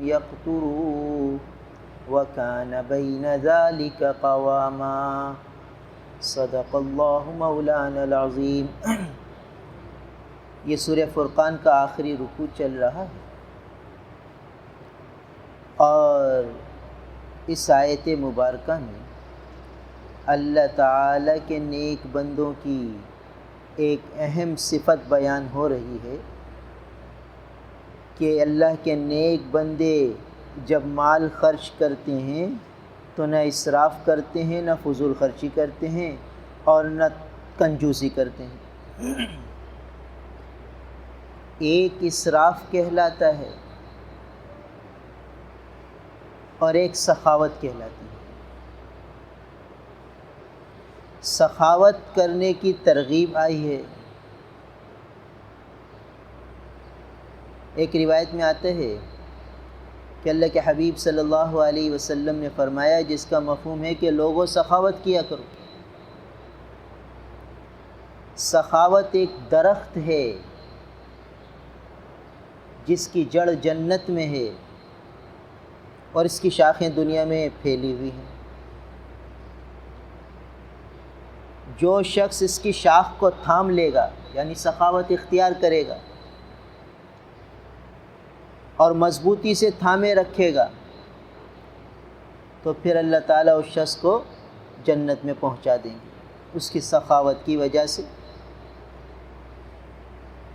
يقتروا وكان بين ذلك قواما صدق اللہ مولانا العظیم۔ یہ سورہ فرقان کا آخری رکوع چل رہا ہے، اور اس آیت مبارکہ میں اللہ تعالیٰ کے نیک بندوں کی ایک اہم صفت بیان ہو رہی ہے کہ اللہ کے نیک بندے جب مال خرچ کرتے ہیں تو نہ اسراف کرتے ہیں، نہ فضول خرچی کرتے ہیں، اور نہ کنجوسی کرتے ہیں۔ ایک اسراف کہلاتا ہے اور ایک سخاوت کہلاتی ہے۔ سخاوت کرنے کی ترغیب آئی ہے۔ ایک روایت میں آتا ہے کہ اللہ کے حبیب صلی اللہ علیہ وسلم نے فرمایا، جس کا مفہوم ہے کہ لوگوں سخاوت کیا کرو۔ سخاوت ایک درخت ہے جس کی جڑ جنت میں ہے اور اس کی شاخیں دنیا میں پھیلی ہوئی ہیں۔ جو شخص اس کی شاخ کو تھام لے گا، یعنی سخاوت اختیار کرے گا اور مضبوطی سے تھامے رکھے گا، تو پھر اللہ تعالیٰ اس شخص کو جنت میں پہنچا دیں گے اس کی سخاوت کی وجہ سے۔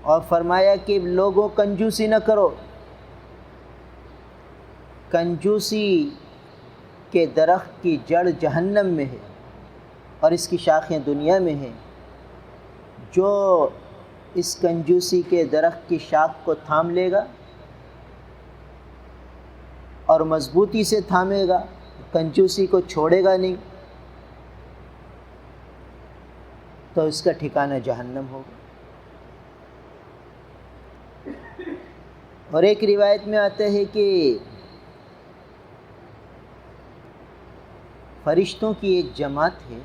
اور فرمایا کہ لوگوں کنجوسی نہ کرو۔ کنجوسی کے درخت کی جڑ جہنم میں ہے اور اس کی شاخیں دنیا میں ہیں۔ جو اس کنجوسی کے درخت کی شاخ کو تھام لے گا اور مضبوطی سے تھامے گا، کنجوسی کو چھوڑے گا نہیں، تو اس کا ٹھکانہ جہنم ہوگا۔ اور ایک روایت میں آتا ہے کہ فرشتوں کی ایک جماعت ہے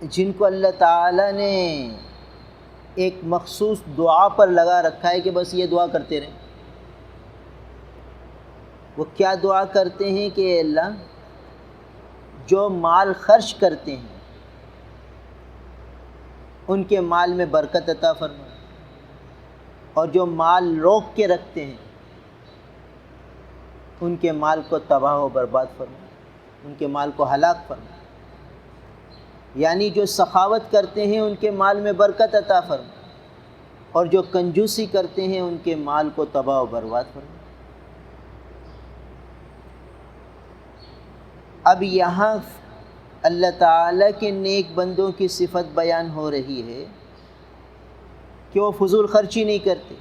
جن کو اللہ تعالیٰ نے ایک مخصوص دعا پر لگا رکھا ہے کہ بس یہ دعا کرتے رہیں۔ وہ کیا دعا کرتے ہیں کہ اے اللہ، جو مال خرچ کرتے ہیں ان کے مال میں برکت عطا فرما، اور جو مال روک کے رکھتے ہیں ان کے مال کو تباہ و برباد فرما، ان کے مال کو ہلاک فرما۔ یعنی جو سخاوت کرتے ہیں ان کے مال میں برکت عطا فرما، اور جو کنجوسی کرتے ہیں ان کے مال کو تباہ و برباد فرما۔ اب یہاں اللہ تعالیٰ کے نیک بندوں کی صفت بیان ہو رہی ہے کہ وہ فضول خرچی نہیں کرتے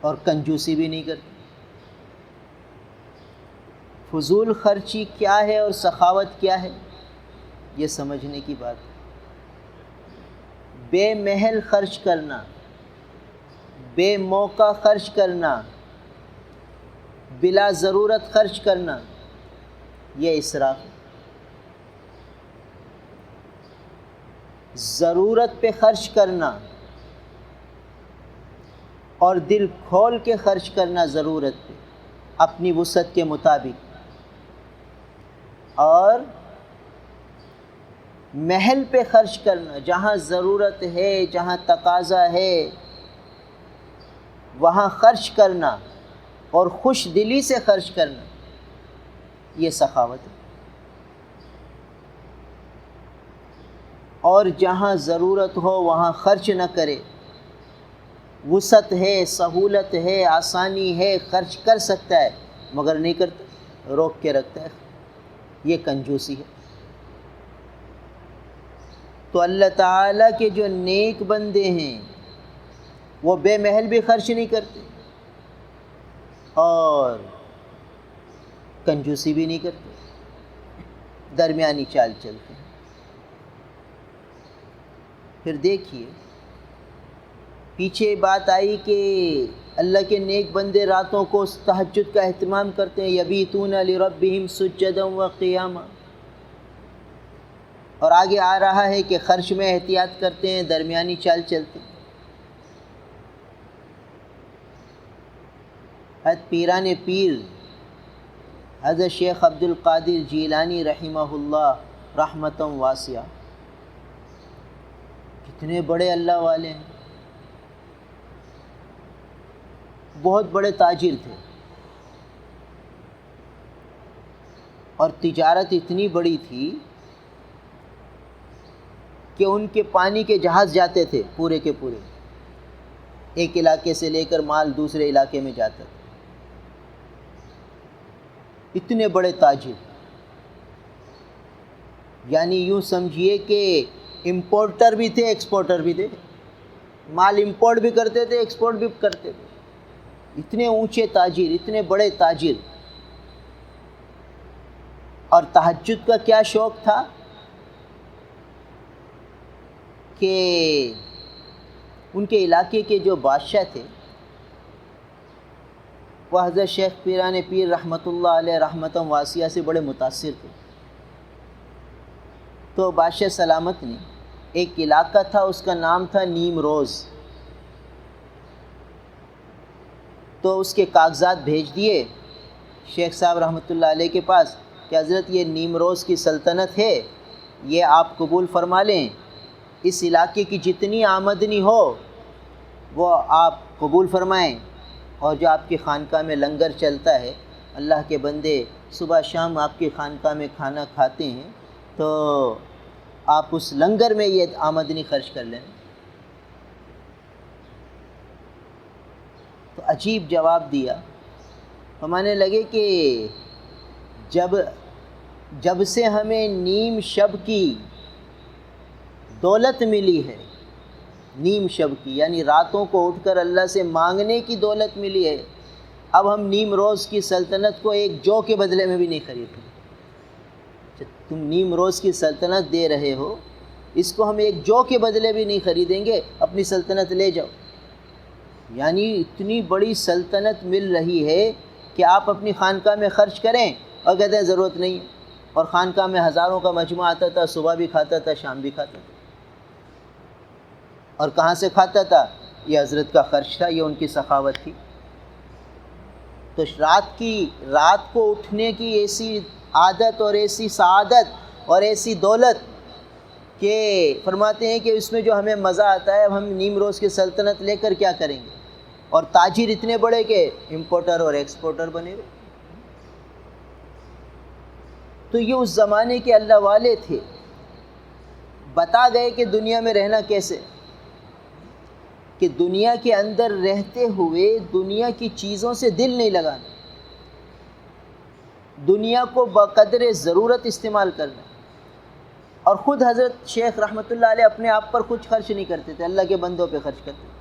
اور کنجوسی بھی نہیں کرتے۔ فضول خرچی کیا ہے اور سخاوت کیا ہے، یہ سمجھنے کی بات ہے۔ بے محل خرچ کرنا، بے موقع خرچ کرنا، بلا ضرورت خرچ کرنا، یہ اسراف ہے۔ ضرورت پہ خرچ کرنا اور دل کھول کے خرچ کرنا، ضرورت پہ اپنی وسعت کے مطابق، اور محل پہ خرچ کرنا، جہاں ضرورت ہے، جہاں تقاضا ہے وہاں خرچ کرنا اور خوش دلی سے خرچ کرنا، یہ سخاوت ہے۔ اور جہاں ضرورت ہو وہاں خرچ نہ کرے، وسعت ہے، سہولت ہے، آسانی ہے، خرچ کر سکتا ہے مگر نہیں کرتا، روک کے رکھتا ہے، یہ کنجوسی ہے۔ تو اللہ تعالیٰ کے جو نیک بندے ہیں وہ بے محل بھی خرچ نہیں کرتے اور کنجوسی بھی نہیں کرتے، درمیانی چال چلتے ہیں۔ پھر دیکھیے پیچھے بات آئی کہ اللہ کے نیک بندے راتوں کو تہجد کا اہتمام کرتے ہیں، یبیتون لربہم سجدا وقیاما، اور آگے آ رہا ہے کہ خرچ میں احتیاط کرتے ہیں، درمیانی چال چلتے ہیں۔ حضرت پیران پیر حضرت شیخ عبد القادر جیلانی رحمہ اللہ رحمتً واسعہ، کتنے بڑے اللہ والے ہیں، بہت بڑے تاجر تھے، اور تجارت اتنی بڑی تھی کہ ان کے پانی کے جہاز جاتے تھے پورے کے پورے، ایک علاقے سے لے کر مال دوسرے علاقے میں جاتا تھا، اتنے بڑے تاجر، یعنی یوں سمجھیے کہ امپورٹر بھی تھے ایکسپورٹر بھی تھے، مال امپورٹ بھی کرتے تھے ایکسپورٹ بھی کرتے تھے، اتنے اونچے تاجر، اتنے بڑے تاجر۔ اور تہجد کا کیا شوق تھا کہ ان کے علاقے کے جو بادشاہ تھے وہ حضرت شیخ پیران پیر رحمۃ اللہ علیہ رحمتً واسعہ سے بڑے متاثر تھے، تو بادشاہ سلامت نے ایک علاقہ تھا، اس کا نام تھا نیم روز، تو اس کے کاغذات بھیج دیے شیخ صاحب رحمۃ اللہ علیہ کے پاس کہ حضرت یہ نیم روز کی سلطنت ہے، یہ آپ قبول فرما لیں، اس علاقے کی جتنی آمدنی ہو وہ آپ قبول فرمائیں، اور جو آپ کی خانقاہ میں لنگر چلتا ہے، اللہ کے بندے صبح شام آپ کی خانقاہ میں کھانا کھاتے ہیں، تو آپ اس لنگر میں یہ آمدنی خرچ کر لیں۔ تو عجیب جواب دیا، فرمانے لگے کہ جب سے ہمیں نیم شب کی دولت ملی ہے، نیم شب کی یعنی راتوں کو اٹھ کر اللہ سے مانگنے کی دولت ملی ہے، اب ہم نیم روز کی سلطنت کو ایک جو کے بدلے میں بھی نہیں خریدیں۔ تم نیم روز کی سلطنت دے رہے ہو، اس کو ہم ایک جو کے بدلے بھی نہیں خریدیں گے، اپنی سلطنت لے جاؤ۔ یعنی اتنی بڑی سلطنت مل رہی ہے کہ آپ اپنی خانقاہ میں خرچ کریں، اور کہتے ہیں ضرورت نہیں، اور خانقاہ میں ہزاروں کا مجمع آتا تھا، صبح بھی کھاتا تھا شام بھی کھاتا تھا، اور کہاں سے کھاتا تھا؟ یہ حضرت کا خرچ تھا، یہ ان کی سخاوت تھی۔ تو رات کو اٹھنے کی ایسی عادت اور ایسی سعادت اور ایسی دولت کہ فرماتے ہیں کہ اس میں جو ہمیں مزہ آتا ہے، اب ہم نیم روز کی سلطنت لے کر کیا کریں گے، اور تاجر اتنے بڑے کہ امپورٹر اور ایکسپورٹر بنے ہوئے۔ تو یہ اس زمانے کے اللہ والے تھے، بتا گئے کہ دنیا میں رہنا کیسے، کہ دنیا کے اندر رہتے ہوئے دنیا کی چیزوں سے دل نہیں لگانا، دنیا کو بقدر ضرورت استعمال کرنا۔ اور خود حضرت شیخ رحمۃ اللہ علیہ اپنے آپ پر کچھ خرچ نہیں کرتے تھے، اللہ کے بندوں پہ خرچ کرتے تھے۔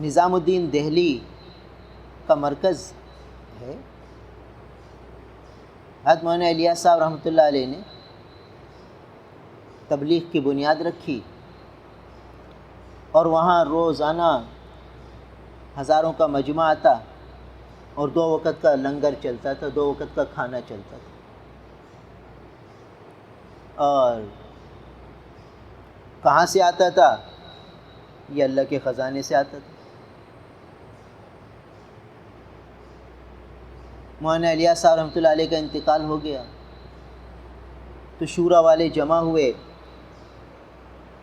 نظام الدین دہلی کا مرکز ہے، حضرت مولانا الیاس صاحب رحمۃ اللہ علیہ نے تبلیغ کی بنیاد رکھی، اور وہاں روزانہ ہزاروں کا مجمع آتا، اور 2 وقت کا لنگر چلتا تھا، 2 وقت کا کھانا چلتا تھا، اور کہاں سے آتا تھا؟ یہ اللہ کے خزانے سے آتا تھا۔ مولانا الیاس صاحب رحمۃ اللہ علیہ کا انتقال ہو گیا، تو شورا والے جمع ہوئے،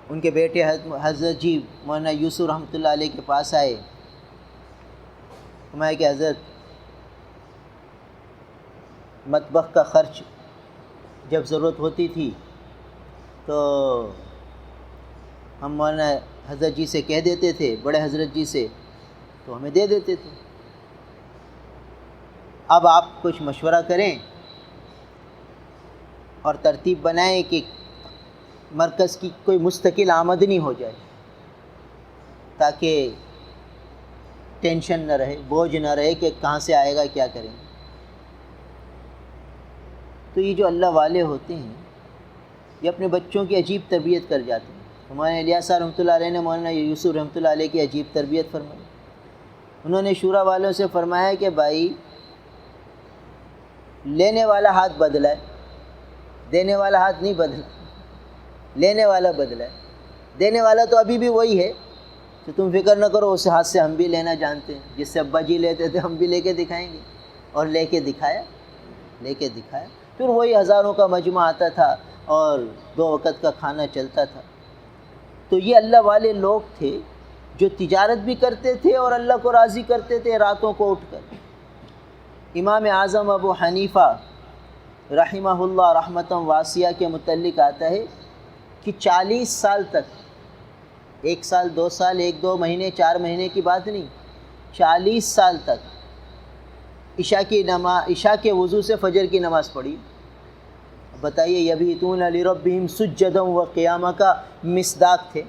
ان کے بیٹے حضرت جی مولانا یوسف رحمۃ اللہ علیہ کے پاس آئے، فرمایا کہ حضرت مطبخ کا خرچ جب ضرورت ہوتی تھی تو ہم مولانا حضرت جی سے کہہ دیتے تھے، بڑے حضرت جی سے، تو ہمیں دے دیتے تھے، اب آپ کچھ مشورہ کریں اور ترتیب بنائیں کہ مرکز کی کوئی مستقل آمدنی ہو جائے، تاکہ ٹینشن نہ رہے، بوجھ نہ رہے کہ کہاں سے آئے گا، کیا کریں گے۔ تو یہ جو اللہ والے ہوتے ہیں یہ اپنے بچوں کی عجیب تربیت کر جاتے ہیں۔ مولانا الیاس صاحب رحمۃ اللہ علیہ نے مولانا یوسف رحمۃ اللہ علیہ کی عجیب تربیت فرمائی۔ انہوں نے شورا والوں سے فرمایا کہ بھائی لینے والا ہاتھ بدلا ہے، دینے والا ہاتھ نہیں بدلا، لینے والا بدلا ہے۔ دینے والا تو ابھی بھی وہی ہے، تو تم فکر نہ کرو، اس ہاتھ سے ہم بھی لینا جانتے ہیں، جس سے ابا جی لیتے تھے ہم بھی لے کے دکھائیں گے، اور لے کے دکھایا۔ پھر وہی ہزاروں کا مجمع آتا تھا اور 2 وقت کا کھانا چلتا تھا۔ تو یہ اللہ والے لوگ تھے جو تجارت بھی کرتے تھے اور اللہ کو راضی کرتے تھے راتوں کو اٹھ کر۔ امام اعظم ابو حنیفہ رحمہ اللہ رحمتً واسعہ کے متعلق آتا ہے کہ 40 سال تک، 1 سال 2 سال 1-2 مہینے 4 مہینے کی بات نہیں، 40 سال تک عشاء کے وضو سے فجر کی نماز پڑھی۔ بتائیے، یبیتون لربہم سجدا و قیامہ کا مصداق تھے،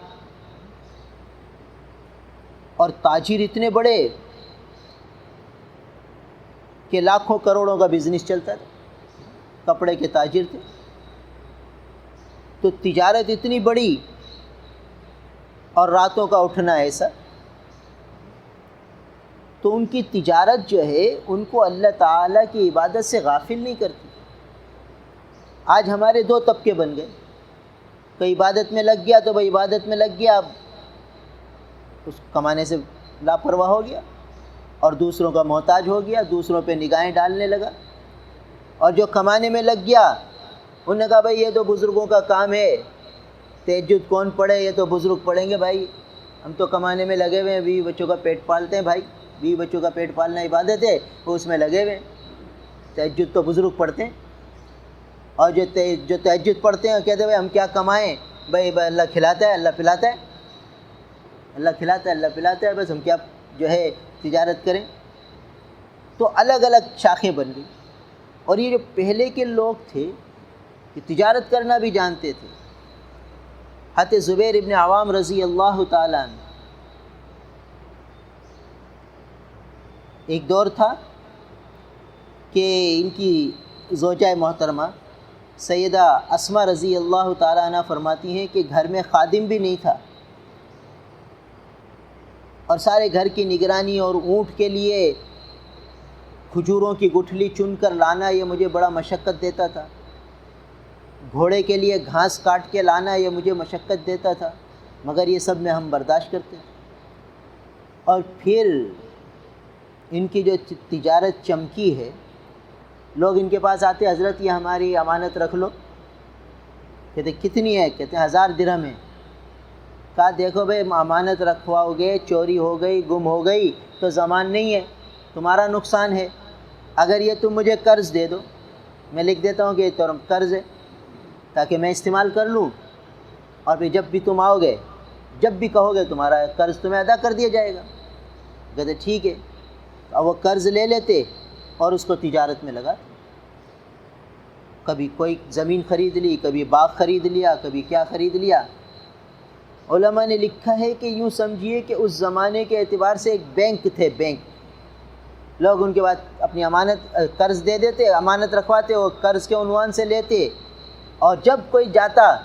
اور تاجر اتنے بڑے کہ لاکھوں کروڑوں کا بزنس چلتا تھا، کپڑے کے تاجر تھے۔ تو تجارت اتنی بڑی اور راتوں کا اٹھنا ایسا، تو ان کی تجارت جو ہے ان کو اللہ تعالیٰ کی عبادت سے غافل نہیں کرتی۔ آج ہمارے 2 طبقے بن گئے، کوئی عبادت میں لگ گیا تو بھائی عبادت میں لگ گیا، اب اس کمانے سے لاپرواہ ہو گیا، اور دوسروں کا محتاج ہو گیا، دوسروں پہ نگاہیں ڈالنے لگا۔ اور جو کمانے میں لگ گیا، انہوں نے کہا بھائی یہ تو بزرگوں کا کام ہے، تہجد کون پڑھے، یہ تو بزرگ پڑھیں گے، بھائی ہم تو کمانے میں لگے ہوئے ہیں، بیوی بچوں کا پیٹ پالتے ہیں، بھائی بیوی بچوں کا پیٹ پالنا عبادت ہے، وہ اس میں لگے ہوئے ہیں، تہجد تو بزرگ پڑھتے ہیں۔ اور جو تہجد پڑھتے ہیں کہتے ہیں بھائی ہم کیا کمائیں، بھائی اللہ کھلاتا ہے، اللہ پلاتا ہے، اللہ کھلاتا ہے، اللہ پلاتا ہے، بس ہم کیا جو ہے تجارت کریں۔ تو الگ الگ شاخیں بن گئی۔ اور یہ جو پہلے کے لوگ تھے کہ تجارت کرنا بھی جانتے تھے۔ حضرت زبیر ابن عوام رضی اللہ تعالیٰ عنہ، ایک دور تھا کہ ان کی زوجہ محترمہ سیدہ اسماء رضی اللہ تعالیٰ عنہ فرماتی ہیں کہ گھر میں خادم بھی نہیں تھا، اور سارے گھر کی نگرانی، اور اونٹ کے لیے کھجوروں کی گٹھلی چن کر لانا یہ مجھے بڑا مشقت دیتا تھا، گھوڑے کے لیے گھاس کاٹ کے لانا یہ مجھے مشقت دیتا تھا، مگر یہ سب میں ہم برداشت کرتے تھے۔ اور پھر ان کی جو تجارت چمکی ہے، لوگ ان کے پاس آتے، حضرت یہ ہماری امانت رکھ لو، کہتے کتنی ہے، کہتے 1000 درہم ہے۔ کہا دیکھو بھائی امانت رکھواؤ گے، چوری ہو گئی، گم ہو گئی تو ضمان نہیں ہے، تمہارا نقصان ہے۔ اگر یہ تم مجھے قرض دے دو، میں لکھ دیتا ہوں کہ یہ قرض ہے، تاکہ میں استعمال کر لوں، اور پھر جب بھی تم آؤ گے، جب بھی کہو گے تمہارا قرض تمہیں ادا کر دیا جائے گا۔ کہتے ٹھیک ہے۔ اب وہ قرض لے لیتے اور اس کو تجارت میں لگا، کبھی کوئی زمین خرید لی، کبھی باغ خرید لیا، کبھی کیا خرید لیا۔ علماء نے لکھا ہے کہ یوں سمجھیے کہ اس زمانے کے اعتبار سے ایک بینک تھے، بینک۔ لوگ ان کے بعد اپنی امانت قرض دے دیتے، امانت رکھواتے، وہ قرض کے عنوان سے لیتے، اور جب کوئی جاتا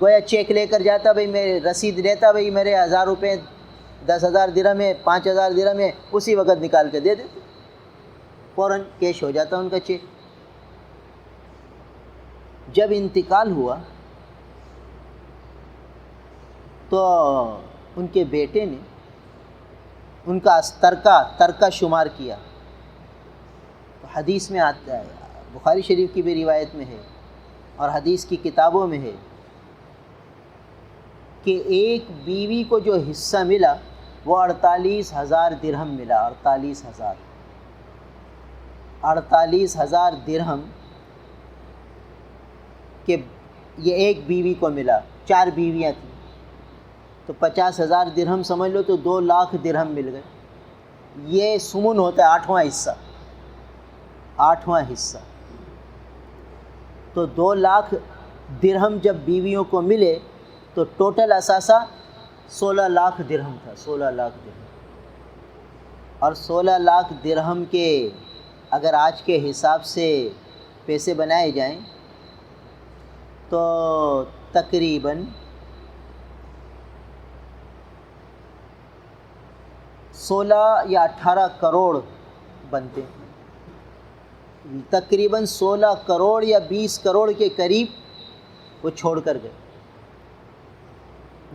گویا چیک لے کر جاتا، بھئی میرے رسید لیتا، بھئی میرے 1000 روپے 10,000 درہم ہے، 5,000 درہم ہے، اسی وقت نکال کے دے دیتے، فوراً کیش ہو جاتا ان کا چیک۔ جب انتقال ہوا تو ان کے بیٹے نے ان کا ترکہ شمار کیا۔ تو حدیث میں آتا ہے، بخاری شریف کی بھی روایت میں ہے اور حدیث کی کتابوں میں ہے کہ ایک بیوی کو جو حصہ ملا وہ 48,000 درہم ملا، 48,000 درہم کہ یہ ایک بیوی کو ملا، 4 بیویاں تھیں، تو 50,000 درہم سمجھ لو تو 2 لاکھ درہم مل گئے۔ یہ سمن ہوتا ہے، 8واں حصہ۔ تو 2 لاکھ درہم جب بیویوں کو ملے تو ٹوٹل اثاثہ 16 لاکھ درہم تھا، 16 لاکھ درہم۔ اور 16 لاکھ درہم کے اگر آج کے حساب سے پیسے بنائے جائیں تو تقریباً 16 یا 18 کروڑ بنتے ہیں، تقریباً 16 کروڑ یا 20 کروڑ کے قریب وہ چھوڑ کر گئے۔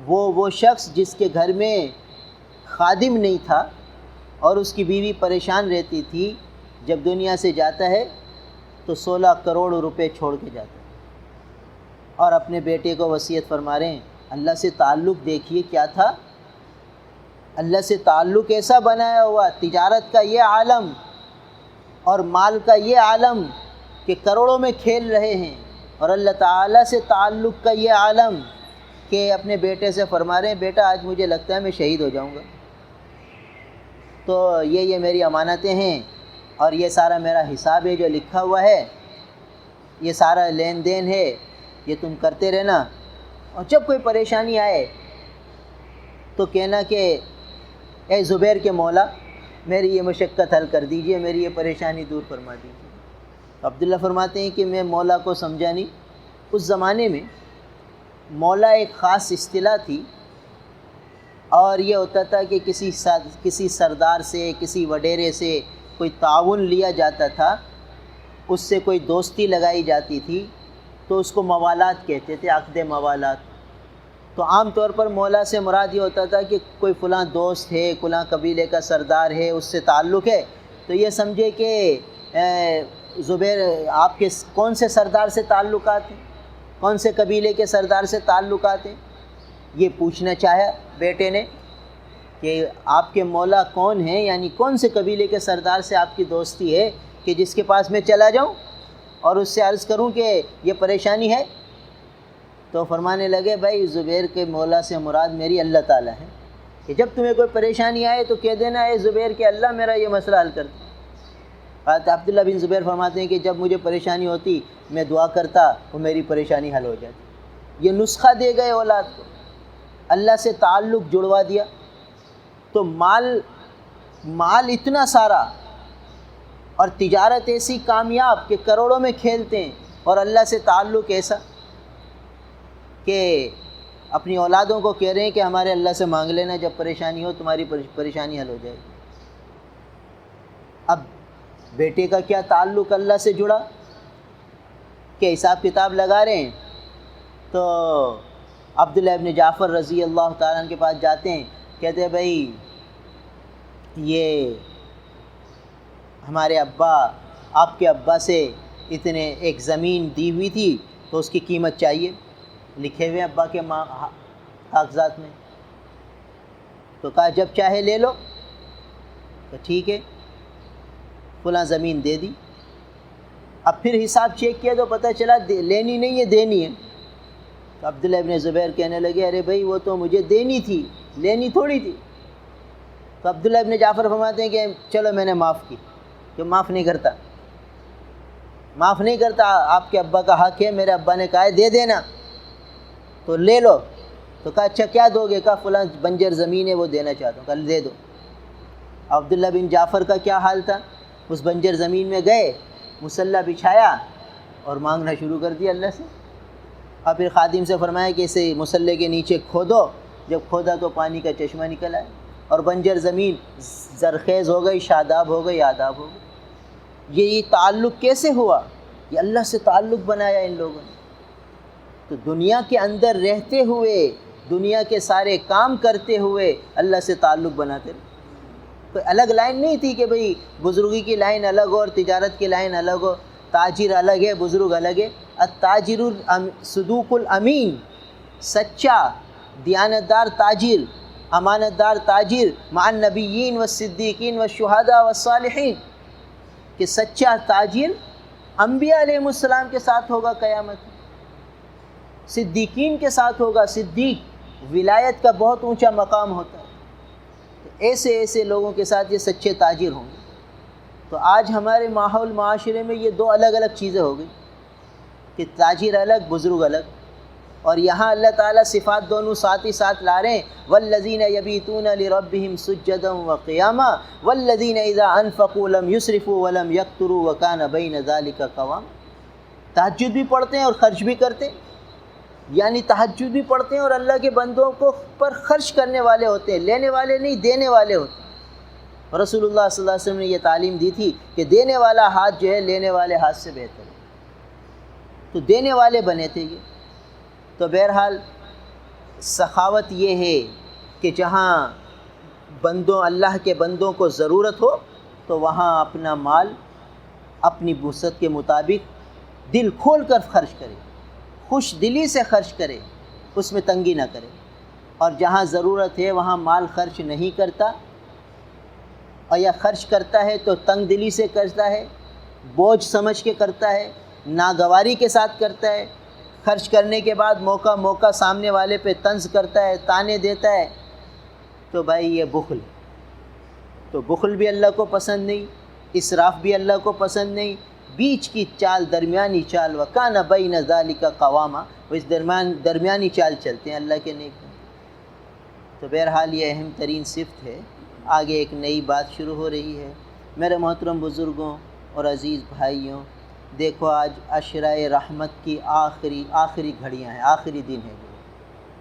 وہ شخص جس کے گھر میں خادم نہیں تھا اور اس کی بیوی پریشان رہتی تھی، جب دنیا سے جاتا ہے تو 16 کروڑ روپے چھوڑ کے جاتا ہے، اور اپنے بیٹے کو وصیت فرما رہے ہیں اللہ سے تعلق دیکھیے کیا تھا، اللہ سے تعلق ایسا بنایا ہوا، تجارت کا یہ عالم اور مال کا یہ عالم کہ کروڑوں میں کھیل رہے ہیں، اور اللہ تعالیٰ سے تعلق کا یہ عالم کہ اپنے بیٹے سے فرما رہے ہیں بیٹا آج مجھے لگتا ہے میں شہید ہو جاؤں گا، تو یہ میری امانتیں ہیں اور یہ سارا میرا حساب ہے جو لکھا ہوا ہے، یہ سارا لین دین ہے، یہ تم کرتے رہنا، اور جب کوئی پریشانی آئے تو کہنا کہ اے زبیر کے مولا میری یہ مشقت حل کر دیجئے، میری یہ پریشانی دور فرما دیجئے۔ عبداللہ فرماتے ہیں کہ میں مولا کو سمجھا نہیں۔ اس زمانے میں مولا ایک خاص اصطلاح تھی، اور یہ ہوتا تھا کہ کسی سردار سے، کسی وڈیرے سے کوئی تعاون لیا جاتا تھا، اس سے کوئی دوستی لگائی جاتی تھی تو اس کو موالات کہتے تھے، عقد موالات۔ تو عام طور پر مولا سے مراد یہ ہوتا تھا کہ کوئی فلاں دوست ہے، فلاں قبیلے کا سردار ہے، اس سے تعلق ہے، تو یہ سمجھے کہ زبیر آپ کے کون سے سردار سے تعلقات ہیں، کون سے قبیلے کے سردار سے تعلقات ہیں، یہ پوچھنا چاہا بیٹے نے کہ آپ کے مولا کون ہیں، یعنی کون سے قبیلے کے سردار سے آپ کی دوستی ہے کہ جس کے پاس میں چلا جاؤں اور اس سے عرض کروں کہ یہ پریشانی ہے۔ تو فرمانے لگے بھائی زبیر کے مولا سے مراد میری اللہ تعالیٰ ہے، کہ جب تمہیں کوئی پریشانی آئے تو کہہ دینا اے زبیر کہ اللہ میرا یہ مسئلہ حل کر دے۔ حضرت عبداللہ بن زبیر فرماتے ہیں کہ جب مجھے پریشانی ہوتی میں دعا کرتا وہ میری پریشانی حل ہو جاتی۔ یہ نسخہ دے گئے اولاد کو، اللہ سے تعلق جڑوا دیا، تو مال اتنا سارا اور تجارت ایسی کامیاب کہ کروڑوں میں کھیلتے ہیں، اور اللہ سے تعلق ایسا کہ اپنی اولادوں کو کہہ رہے ہیں کہ ہمارے اللہ سے مانگ لینا، جب پریشانی ہو تمہاری پریشانی حل ہو جائے گی۔ اب بیٹے کا کیا تعلق اللہ سے جڑا کہ حساب کتاب لگا رہے ہیں، تو عبداللہ ابن جعفر رضی اللہ تعالیٰ عنہ کے پاس جاتے ہیں، کہتے ہیں بھائی یہ ہمارے ابا آپ کے ابا سے اتنے ایک زمین دی ہوئی تھی تو اس کی قیمت چاہیے، لکھے ہوئے ابا کے کاغذات میں۔ تو کہا جب چاہے لے لو، تو ٹھیک ہے فلاں زمین دے دی۔ اب پھر حساب چیک کیا تو پتہ چلا لینی نہیں ہے، دینی ہے۔ تو عبداللہ ابن زبیر کہنے لگے ارے بھائی وہ تو مجھے دینی تھی، لینی تھوڑی تھی۔ تو عبداللہ ابن جعفر فرماتے ہیں کہ چلو میں نے معاف کی، کہ معاف نہیں کرتا، معاف نہیں کرتا، آپ کے ابا کا حق ہے، میرے ابا نے کہا ہے دے دینا تو لے لو۔ تو کہا اچھا کیا دو گے؟ کہا فلاں بنجر زمین ہے وہ دینا چاہتا ہوں۔ کہا دے دو۔ عبداللہ بن جعفر کا کیا حال تھا، اس بنجر زمین میں گئے، مصلی بچھایا اور مانگنا شروع کر دیا اللہ سے، اور پھر خادم سے فرمایا کہ اسے مصلی کے نیچے کھودو، جب کھودا تو پانی کا چشمہ نکل آیا، اور بنجر زمین زرخیز ہو گئی، شاداب ہو گئی، آداب ہو گئی۔ یہ تعلق کیسے ہوا؟ یہ اللہ سے تعلق بنایا ان لوگوں نے۔ تو دنیا کے اندر رہتے ہوئے، دنیا کے سارے کام کرتے ہوئے اللہ سے تعلق بناتے رہے۔ کوئی الگ لائن نہیں تھی کہ بھئی بزرگی کی لائن الگ ہو اور تجارت کی لائن الگ ہو، تاجر الگ ہے بزرگ الگ ہے۔ التاجر صدوق الامین، سچا دیانتدار تاجر، امانت دار تاجر، مع النبیین والصدیقین والشہداء والصالحین، کہ سچا تاجر انبیاء علیہ السلام کے ساتھ ہوگا قیامت میں، صدیقین کے ساتھ ہوگا۔ صدیق ولایت کا بہت اونچا مقام ہوتا ہے، تو ایسے لوگوں کے ساتھ یہ سچے تاجر ہوں گے۔ تو آج ہمارے ماحول معاشرے میں یہ دو الگ الگ چیزیں ہو گئی کہ تاجر الگ، بزرگ الگ، اور یہاں اللہ تعالیٰ صفات دونوں ساتھ ہی ساتھ لا رہے ہیں، والذین یبیتون لربہم سجدا وقیاما والذین اذا انفقوا لم یسرفوا ولم یقتروا وکان بین ذلک قواما۔ تہجد بھی پڑھتے ہیں اور خرچ بھی کرتے ہیں، یعنی تہجد بھی پڑھتے ہیں اور اللہ کے بندوں کو پر خرچ کرنے والے ہوتے ہیں، لینے والے نہیں، دینے والے ہوتے ہیں۔ رسول اللہ صلی اللہ علیہ وسلم نے یہ تعلیم دی تھی کہ دینے والا ہاتھ جو ہے لینے والے ہاتھ سے بہتر ہے، تو دینے والے بنے تھے یہ۔ تو بہرحال سخاوت یہ ہے کہ جہاں اللہ کے بندوں کو ضرورت ہو تو وہاں اپنا مال اپنی وسعت کے مطابق دل کھول کر خرچ کرے، خوش دلی سے خرچ کرے، اس میں تنگی نہ کرے، اور جہاں ضرورت ہے وہاں مال خرچ نہیں کرتا، اور یا خرچ کرتا ہے تو تنگ دلی سے کرتا ہے، بوجھ سمجھ کے کرتا ہے، ناگواری کے ساتھ کرتا ہے، خرچ کرنے کے بعد موقع سامنے والے پہ طنز کرتا ہے، تانے دیتا ہے، تو بھائی یہ بخل ہے۔ تو بخل بھی اللہ کو پسند نہیں، اسراف بھی اللہ کو پسند نہیں، بیچ کی چال، درمیانی چال، وَكَانَ بَيْنَ ذَلِكَ قَوَامًا، وہ اس درمیانی چال چلتے ہیں اللہ کے نیک بندے۔ تو بہرحال یہ اہم ترین صفت ہے۔ آگے ایک نئی بات شروع ہو رہی ہے۔ میرے محترم بزرگوں اور عزیز بھائیوں، دیکھو آج عشرۂ رحمت کی آخری گھڑیاں ہیں، آخری دن ہے۔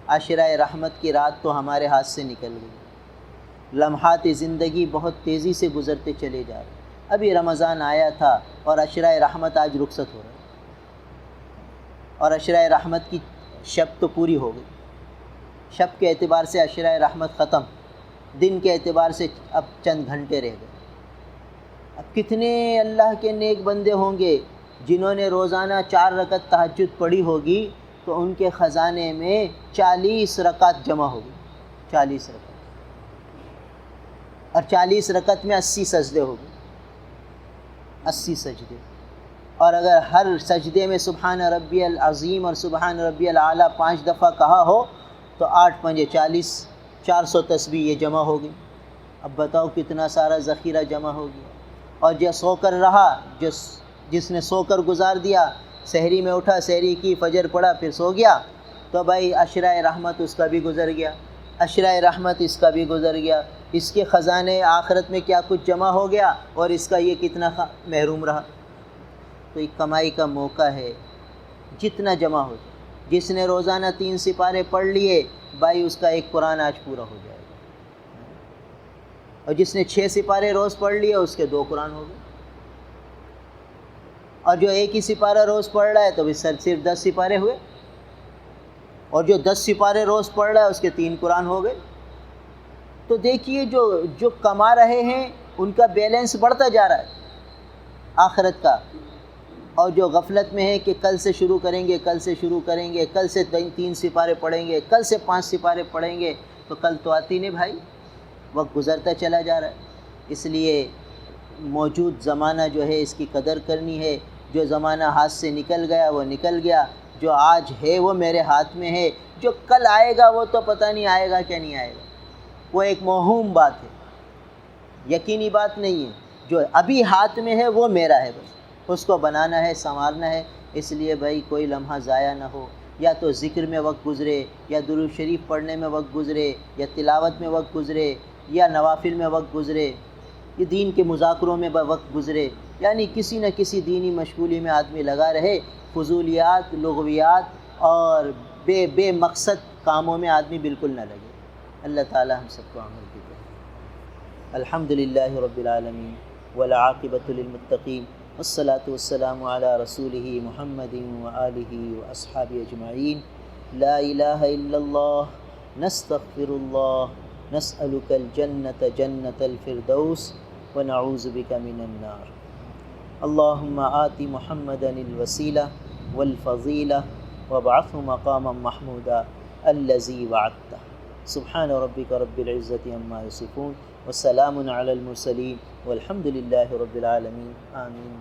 عشرۂ رحمت کی رات تو ہمارے ہاتھ سے نکل گئی، لمحات زندگی بہت تیزی سے گزرتے چلے جا رہے ہیں۔ ابھی رمضان آیا تھا اور عشرۂ رحمت آج رخصت ہو رہا ہے، اور عشرۂ رحمت کی شب تو پوری ہو گئی۔ شب کے اعتبار سے عشرۂ رحمت ختم، دن کے اعتبار سے اب چند گھنٹے رہ گئے۔ اب کتنے اللہ کے نیک بندے ہوں گے جنہوں نے روزانہ 4 رکعت تہجد پڑھی ہوگی، تو ان کے خزانے میں 40 رکعت جمع ہوگی، 40 رکعت، اور 40 رکعت میں 80 سجدے ہوگی، 80 سجدے۔ اور اگر ہر سجدے میں سبحان ربی العظیم اور سبحان ربی الاعلیٰ 5 دفعہ کہا ہو تو 8 پنجے 40، 400 تسبیح یہ جمع ہوگی۔ اب بتاؤ کتنا سارا ذخیرہ جمع ہو گیا۔ اور جو سو کر رہا، جس نے سو کر گزار دیا، سحری میں اٹھا، سحری کی، فجر پڑھا، پھر سو گیا، تو بھائی عشرۂ رحمت اس کا بھی گزر گیا، عشرۂ رحمت اس کا بھی گزر گیا، اس کے خزانے آخرت میں کیا کچھ جمع ہو گیا، اور اس کا یہ کتنا محروم رہا۔ تو ایک کمائی کا موقع ہے، جتنا جمع ہو جائے۔ جس نے روزانہ 3 سپارے پڑھ لیے، بھائی اس کا ایک قرآن آج پورا ہو جائے گا، اور جس نے 6 سپارے روز پڑھ لیے اس کے 2 قرآن ہو گئے، اور جو ایک ہی سپارہ روز پڑھ رہا ہے تو صرف 10 سپارے ہوئے، اور جو 10 سپارے روز پڑھ رہا ہے اس کے 3 قرآن ہو گئے۔ تو دیکھیے جو کما رہے ہیں ان کا بیلنس بڑھتا جا رہا ہے آخرت کا، اور جو غفلت میں ہے کہ کل سے شروع کریں گے، کل سے شروع کریں گے، کل سے 3 سپارے پڑھیں گے، کل سے 5 سپارے پڑھیں گے، تو کل تو آتی نہیں بھائی، وقت گزرتا چلا جا رہا ہے۔ اس لیے موجود زمانہ جو ہے اس کی قدر کرنی ہے۔ جو زمانہ ہاتھ سے نکل گیا وہ نکل گیا، جو آج ہے وہ میرے ہاتھ میں ہے، جو کل آئے گا وہ تو پتہ نہیں آئے گا کیا نہیں آئے گا، وہ ایک موہوم بات ہے، یقینی بات نہیں ہے۔ جو ابھی ہاتھ میں ہے وہ میرا ہے، بس اس کو بنانا ہے، سنوارنا ہے۔ اس لیے بھائی کوئی لمحہ ضائع نہ ہو، یا تو ذکر میں وقت گزرے، یا درود شریف پڑھنے میں وقت گزرے، یا تلاوت میں وقت گزرے، یا نوافل میں وقت گزرے، یہ دین کے مذاکروں میں وقت گزرے، یعنی کسی نہ کسی دینی مشغولی میں آدمی لگا رہے، فضولیات، لغویات اور بے مقصد کاموں میں آدمی بالکل نہ لگے۔ اللہ تعالی ہم سب کو عمل کی دے۔ الحمدللہ رب العالمین والعاقبۃ للمتقین، والصلاة والسلام علی رسولہ محمد وآلہ واصحابہ اجمعین۔ لا الہ الا اللہ، نستغفر اللہ، نسألک الجنۃ جنۃ الفردوس ونعوذ بک من النار۔ اللہم آت محمدا الوسیلہ والفضیلہ وابعثہ مقاما محمودا الذی وعدتہ۔ سبحان ربک رب العزۃ عما یصفون، وسلام علی المرسلین، والحمد للہ رب العالمین، آمین۔